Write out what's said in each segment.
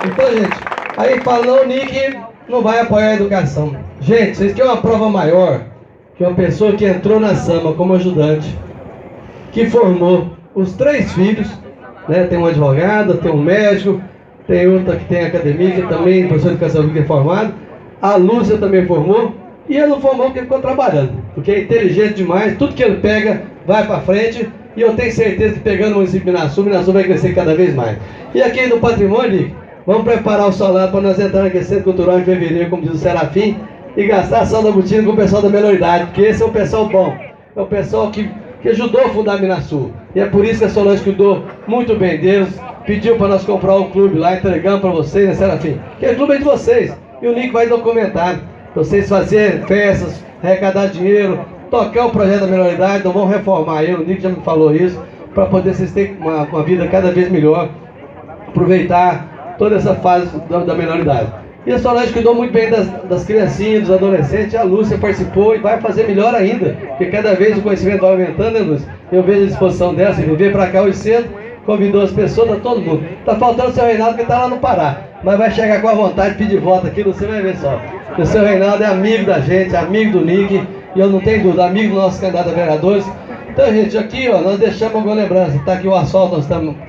Então, gente, aí fala, não, o Nick não vai apoiar a educação. Gente, vocês querem uma prova maior que uma pessoa que entrou na SAMA como ajudante, que formou os 3 filhos, né? Tem um advogado, tem um médico, tem outra que tem academia, que também professor de educação física é formado, a Lúcia também formou, e ele não formou porque ficou trabalhando, porque é inteligente demais, tudo que ele pega vai para frente, e eu tenho certeza que pegando o município de Minasul vai crescer cada vez mais. E aqui no patrimônio, vamos preparar o solar para nós entrar naquele centro cultural em fevereiro, como diz o Serafim, e gastar a sal da botina com o pessoal da melhor idade, porque esse é o pessoal bom, é o pessoal que ajudou a fundar a Minasul. E é por isso que a Solange cuidou muito bem deles, pediu para nós comprar o clube lá, entregamos para vocês, né, Serafim? Que o clube é de vocês, e o Nick vai documentar, vocês fazerem festas, arrecadar dinheiro, tocar o projeto da melhor idade, não vão reformar ele, o Nick já me falou isso, para poder vocês terem uma vida cada vez melhor, aproveitar toda essa fase da melhor idade. E a Solange cuidou muito bem das criancinhas, dos adolescentes, a Lúcia participou e vai fazer melhor ainda, porque cada vez o conhecimento vai aumentando, né, Lúcia? Eu vejo a disposição dela, se viver para cá hoje cedo, convidou as pessoas, tá todo mundo. Tá faltando o seu Reinaldo, que tá lá no Pará, mas vai chegar com a vontade de pedir voto aqui, você vai ver só. O seu Reinaldo é amigo da gente, amigo do Nick, e eu não tenho dúvida, amigo do nosso candidato a vereadores. Então, gente, aqui, ó, nós deixamos alguma lembrança, tá aqui o asfalto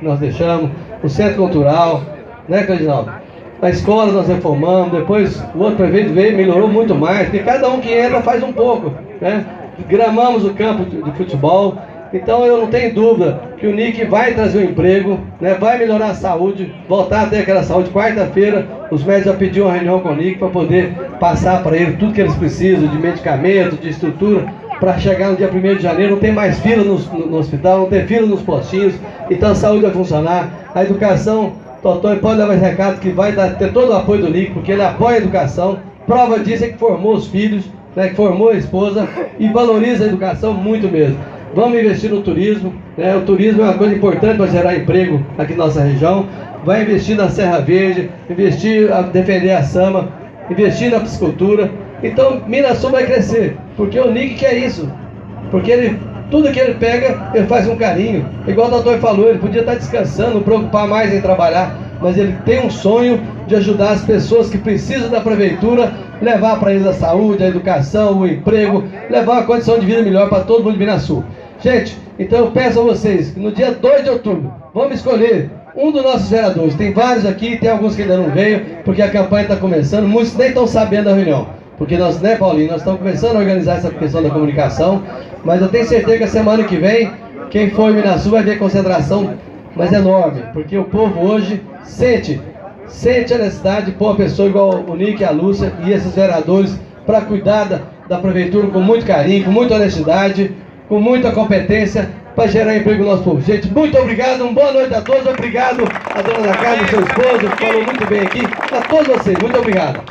nós deixamos, o centro cultural, né, Candinaldo? A escola nós reformamos, depois o outro prefeito veio, melhorou muito mais, porque cada um que entra faz um pouco, né? Gramamos o campo de futebol, então eu não tenho dúvida que o Nick vai trazer um emprego, né? Vai melhorar a saúde, voltar a ter aquela saúde. Quarta-feira os médicos já pediram uma reunião com o Nick para poder passar para ele tudo que eles precisam, de medicamento, de estrutura, para chegar no dia 1º de janeiro, não tem mais fila no hospital, não tem fila nos postinhos, então a saúde vai funcionar, a educação. Totó pode levar esse recado que vai ter todo o apoio do Nick, porque ele apoia a educação. Prova disso é que formou os filhos, né, que formou a esposa e valoriza a educação muito mesmo. Vamos investir no turismo, né? O turismo é uma coisa importante para gerar emprego aqui na nossa região. Vai investir na Serra Verde, investir a defender a SAMA, investir na piscicultura. Então Minasul vai crescer, porque o Nick quer isso, porque tudo que ele pega, ele faz um carinho. Igual o doutor falou, ele podia estar descansando, não preocupar mais em trabalhar, mas ele tem um sonho de ajudar as pessoas que precisam da prefeitura, levar para eles a saúde, a educação, o emprego, levar uma condição de vida melhor para todo mundo de Minasul. Gente, então eu peço a vocês, que no dia 2 de outubro, vamos escolher um dos nossos vereadores. Tem vários aqui, tem alguns que ainda não veio, porque a campanha está começando, muitos nem estão sabendo da reunião. Porque nós, né, Paulinho, nós estamos começando a organizar essa questão da comunicação, mas eu tenho certeza que a semana que vem, quem for em Minasul vai ver concentração, mas enorme, porque o povo hoje sente a necessidade de pôr uma pessoa igual o Nick e a Lúcia e esses vereadores para cuidar da prefeitura com muito carinho, com muita honestidade, com muita competência, para gerar emprego no nosso povo. Gente, muito obrigado, uma boa noite a todos, obrigado a dona da casa, seu esposo, que falou muito bem aqui, a todos vocês, muito obrigado.